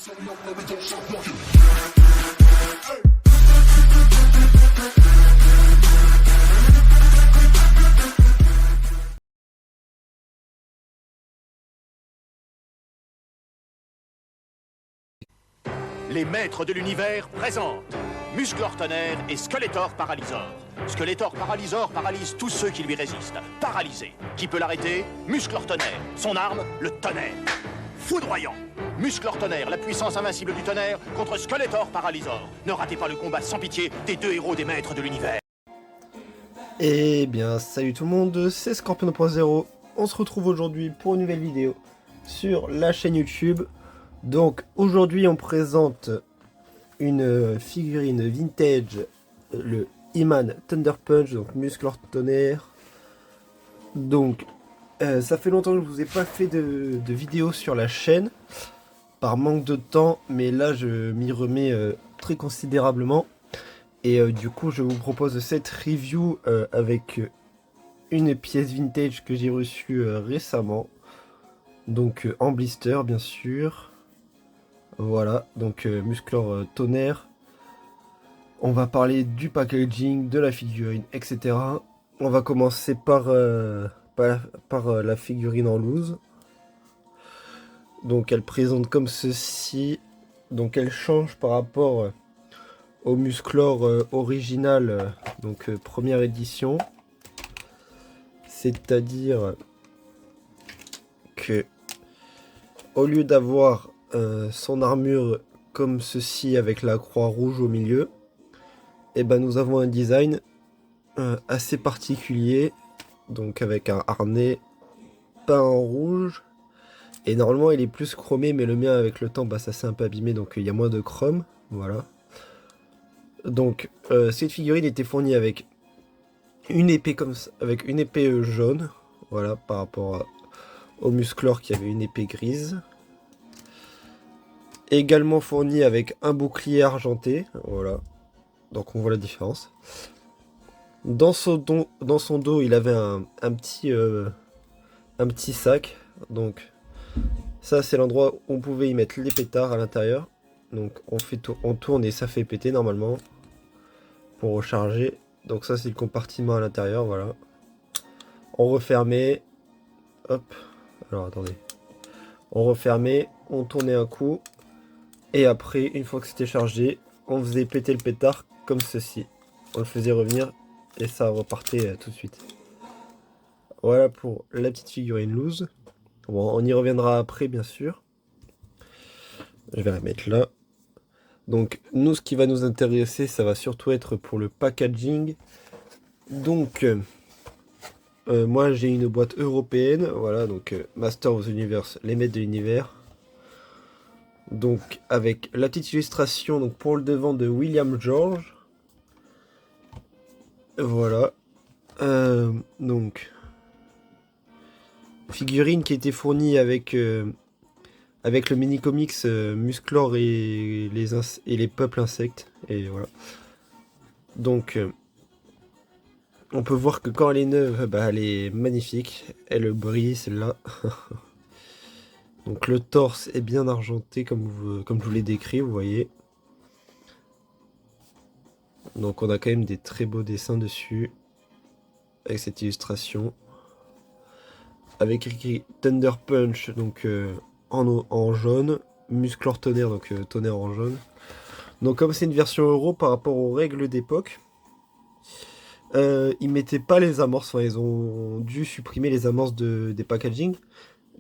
Les maîtres de l'univers présentent Musclor Tonnerre et Skeletor Paralysor. Skeletor Paralysor paralyse tous ceux qui lui résistent. Paralysé. Qui peut l'arrêter? Musclor Tonnerre. Son arme, le tonnerre. Foudroyant. Musclor Tonnerre, la puissance invincible du tonnerre contre Skeletor Paralysor. Ne ratez pas le combat sans pitié des deux héros des maîtres de l'univers. Eh bien, salut tout le monde, c'est Scorpion 2.0. On se retrouve aujourd'hui pour une nouvelle vidéo sur la chaîne YouTube. Donc aujourd'hui on présente une figurine vintage, le He-Man Thunder Punch, donc Musclor Tonnerre. Donc ça fait longtemps que je vous ai pas fait de vidéo sur la chaîne, par manque de temps, mais là je m'y remets très considérablement. Et du coup je vous propose cette review avec une pièce vintage que j'ai reçue récemment. Donc en blister bien sûr. Voilà, donc Musclor Tonnerre. On va parler du packaging, de la figurine, etc. On va commencer par la figurine en loose. Donc elle présente comme ceci. Donc elle change par rapport au Musclor original, donc première édition. C'est-à-dire que au lieu d'avoir son armure comme ceci avec la croix rouge au milieu, et ben nous avons un design assez particulier, donc avec un harnais peint en rouge, et normalement il est plus chromé, mais le mien avec le temps bah, ça s'est un peu abîmé, donc il y a moins de chrome. Voilà, donc cette figurine était fournie avec une épée comme ça, avec une épée jaune, voilà, par rapport au Musclor qui avait une épée grise. Également fourni avec un bouclier argenté, voilà, donc on voit la différence. Dans son dos, il avait un petit sac, donc ça c'est l'endroit où on pouvait y mettre les pétards à l'intérieur. Donc on tourne et ça fait péter normalement pour recharger. Donc ça c'est le compartiment à l'intérieur, voilà. On refermait, hop, alors attendez, on refermait, on tournait un coup. Et après, une fois que c'était chargé, on faisait péter le pétard comme ceci. On le faisait revenir et ça repartait tout de suite. Voilà pour la petite figurine loose. Bon, on y reviendra après, bien sûr. Je vais la mettre là. Donc, nous, ce qui va nous intéresser, ça va surtout être pour le packaging. Donc, moi, j'ai une boîte européenne. Voilà, donc Master of the Universe, les maîtres de l'univers. Donc avec la petite illustration donc pour le devant de William George. Voilà. Donc figurine qui était fournie avec le mini comics Musclor et les peuples insectes. Et voilà. Donc on peut voir que quand elle est neuve, bah, elle est magnifique. Elle brille celle-là. Donc le torse est bien argenté comme je vous l'ai décrit, vous voyez. Donc on a quand même des très beaux dessins dessus. Avec cette illustration. Avec écrit Thunder Punch, donc en jaune. Musclor Tonnerre, donc tonnerre en jaune. Donc comme c'est une version euro par rapport aux règles d'époque, ils mettaient pas les amorces, enfin ils ont dû supprimer les amorces des packaging.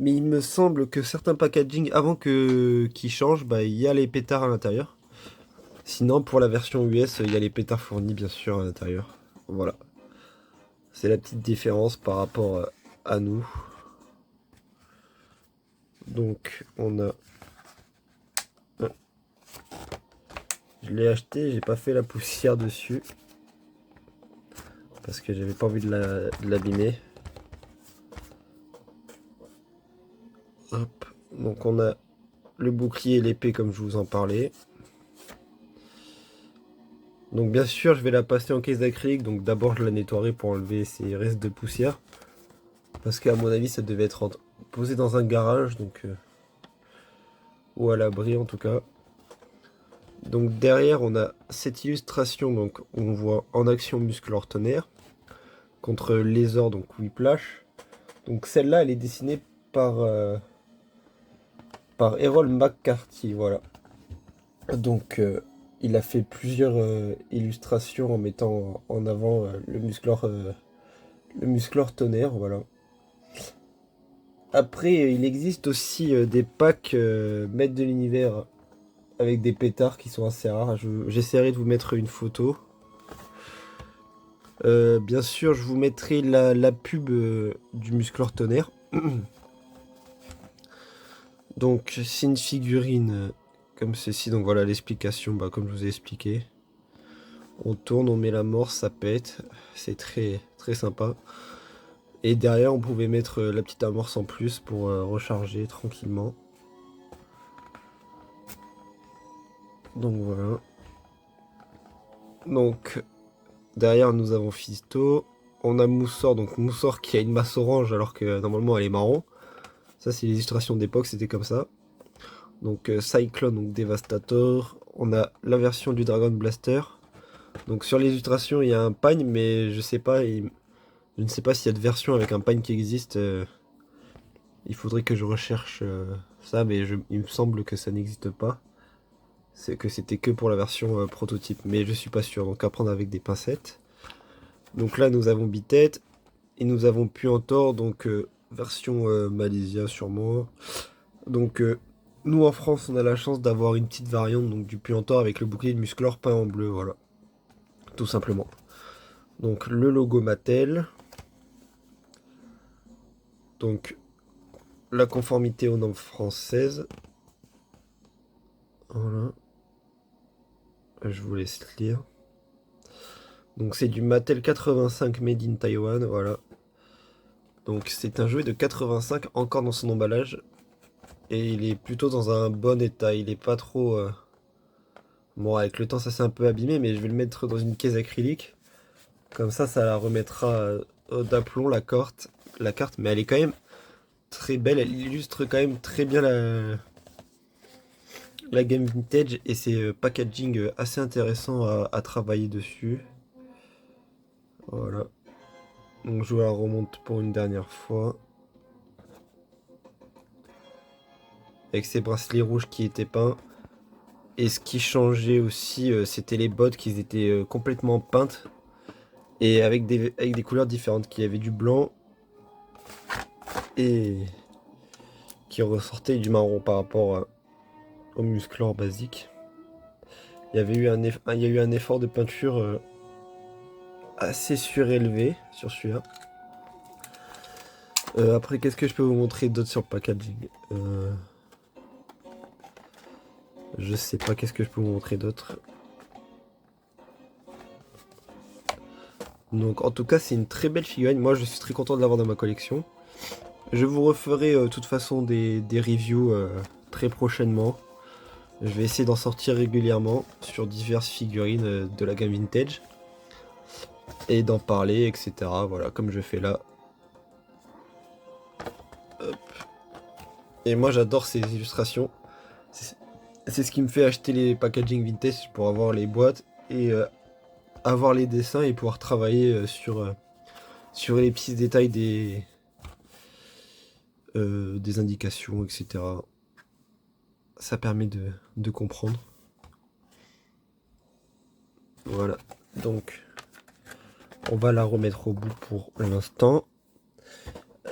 Mais il me semble que certains packaging, avant qu'ils changent, bah, il y a les pétards à l'intérieur. Sinon, pour la version US, il y a les pétards fournis, bien sûr, à l'intérieur. Voilà. C'est la petite différence par rapport à nous. Donc, on a... Je l'ai acheté, j'ai pas fait la poussière dessus. Parce que j'avais pas envie de l'abîmer. Hop. Donc on a le bouclier et l'épée comme je vous en parlais. Donc bien sûr je vais la passer en caisse d'acrylique. Donc d'abord je la nettoierai pour enlever ces restes de poussière. Parce qu'à mon avis ça devait être posé dans un garage. Donc ou à l'abri en tout cas. Donc derrière on a cette illustration, donc on voit en action Musclor Tonnerre contre Lézor, donc Whiplash. Donc celle-là elle est dessinée par Errol McCarthy, voilà. Donc il a fait plusieurs illustrations en mettant en avant le Musclor Tonnerre, voilà. Après il existe aussi des packs maîtres de l'univers avec des pétards qui sont assez rares. J'essaierai de vous mettre une photo. Bien sûr, je vous mettrai la pub du Musclor Tonnerre. Donc, c'est une figurine comme ceci. Donc voilà l'explication, bah, comme je vous ai expliqué. On tourne, on met l'amorce, ça pète. C'est très très sympa. Et derrière, on pouvait mettre la petite amorce en plus pour recharger tranquillement. Donc voilà. Donc derrière, nous avons Fisto. On a Moussor, donc Moussor qui a une masse orange alors que normalement elle est marron. Ça, c'est l'illustration d'époque, c'était comme ça. Donc Cyclone, donc Devastator. On a la version du Dragon Blaster. Donc sur l'illustration, il y a un pagne, mais je sais pas, je ne sais pas s'il y a de version avec un pagne qui existe. Il faudrait que je recherche ça, mais il me semble que ça n'existe pas. C'est que c'était que pour la version prototype, mais je suis pas sûr. Donc à prendre avec des pincettes. Donc là, nous avons Bitet et nous avons Puantor, donc version Malaysia sûrement. Donc nous en France, on a la chance d'avoir une petite variante donc du Puantor avec le bouclier de Musclor peint en bleu, voilà, tout simplement. Donc le logo Mattel, donc la conformité aux normes françaises. Voilà, je vous laisse lire. Donc c'est du Mattel 85 Made in Taiwan, voilà. Donc c'est un jouet de 85 encore dans son emballage. Et il est plutôt dans un bon état, il est pas trop... Bon, avec le temps ça s'est un peu abîmé, mais je vais le mettre dans une caisse acrylique. Comme ça la remettra d'aplomb la carte, mais elle est quand même très belle, elle illustre quand même très bien la game vintage et c'est packaging assez intéressant à travailler dessus. Voilà. Donc je vous la remonte pour une dernière fois. Avec ces bracelets rouges qui étaient peints. Et ce qui changeait aussi, c'était les bottes qui étaient complètement peintes. Et avec des couleurs différentes, qui avaient du blanc et qui ressortait du marron par rapport au Musclor basique. Il y avait eu il y a eu un effort de peinture assez surélevé sur celui-là. Après, qu'est-ce que je peux vous montrer d'autre sur le packaging? Je sais pas, qu'est-ce que je peux vous montrer d'autre? Donc, en tout cas, c'est une très belle figurine. Moi, je suis très content de l'avoir dans ma collection. Je vous referai de toute façon des reviews très prochainement. Je vais essayer d'en sortir régulièrement sur diverses figurines de la gamme vintage. Et d'en parler, etc. Voilà, comme je fais là. Hop. Et moi j'adore ces illustrations. C'est ce qui me fait acheter les packaging vintage pour avoir les boîtes et avoir les dessins et pouvoir travailler sur les petits détails des indications, etc. Ça permet de comprendre. Voilà, donc on va la remettre au bout pour l'instant.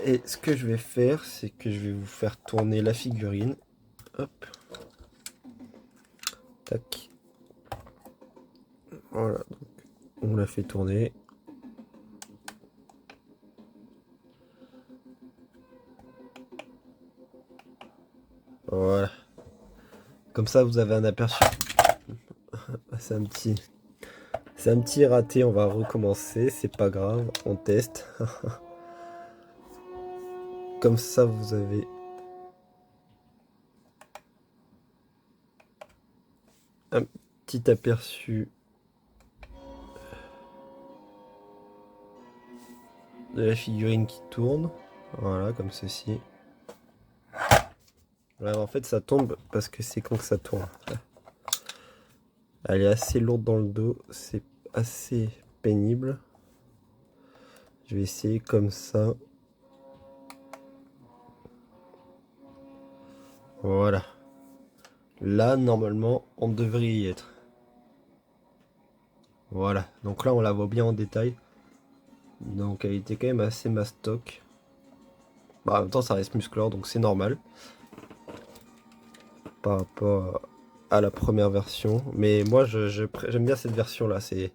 Et ce que je vais faire, c'est que je vais vous faire tourner la figurine. Hop. Tac. Voilà, donc on la fait tourner. Voilà. Comme ça, vous avez un aperçu. C'est un petit raté, on va recommencer, c'est pas grave, on teste. Comme ça, vous avez un petit aperçu de la figurine qui tourne. Voilà, comme ceci. Ouais, en fait, ça tombe parce que c'est quand que ça tourne. Elle est assez lourde dans le dos, c'est assez pénible. Je vais essayer comme ça. Voilà. Là, normalement, on devrait y être. Voilà. Donc là, on la voit bien en détail. Donc, elle était quand même assez mastoc. Bah, en même temps, ça reste Musclor, donc c'est normal. Par rapport à la première version. Mais moi, j'aime bien cette version-là. C'est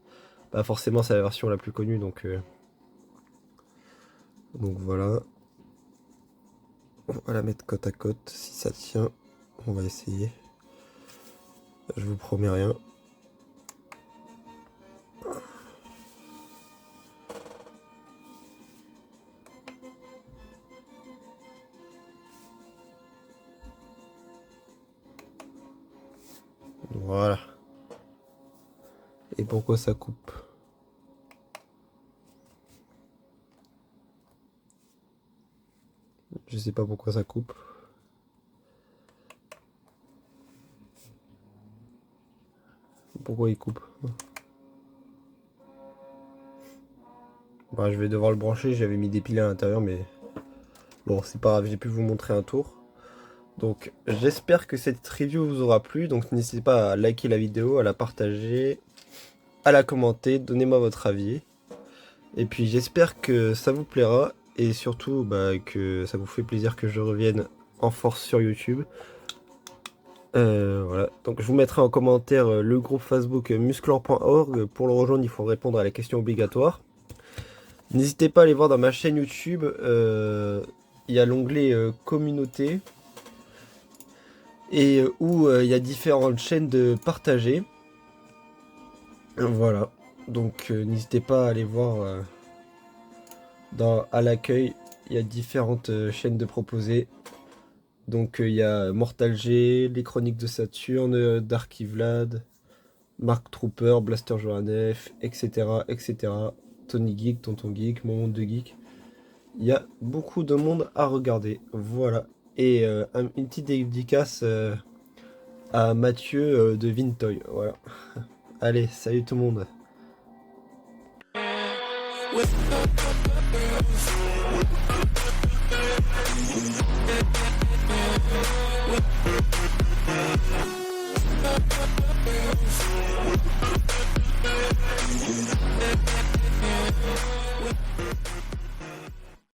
pas forcément c'est la version la plus connue, donc voilà. On va la mettre côte à côte. Si ça tient, on va essayer. Je vous promets rien. Voilà. Et pourquoi ça coupe? Je sais pas pourquoi ça coupe. Pourquoi il coupe? Bah, je vais devoir le brancher. J'avais mis des piles à l'intérieur, mais bon, c'est pas grave. J'ai pu vous montrer un tour. Donc, j'espère que cette review vous aura plu. Donc, n'hésitez pas à liker la vidéo, à la partager, à la commenter. Donnez-moi votre avis. Et puis, j'espère que ça vous plaira. Et surtout, bah, que ça vous fait plaisir que je revienne en force sur YouTube. Voilà, donc je vous mettrai en commentaire le groupe Facebook musclor.org. Pour le rejoindre, il faut répondre à la question obligatoire. N'hésitez pas à aller voir dans ma chaîne YouTube, il y a l'onglet communauté et où il y a différentes chaînes de partager. Voilà, donc n'hésitez pas à aller voir à l'accueil, il y a différentes chaînes de proposer. Donc il y a Mortal G, les Chroniques de Saturne, Darky Vlad, Mark Trooper, Blaster Johanef, etc., etc. Tony Geek, Tonton Geek, Mon Monde de Geek. Il y a beaucoup de monde à regarder. Voilà. Et une petite dédicace à Mathieu de Vintoy. Voilà. Allez, salut tout le monde.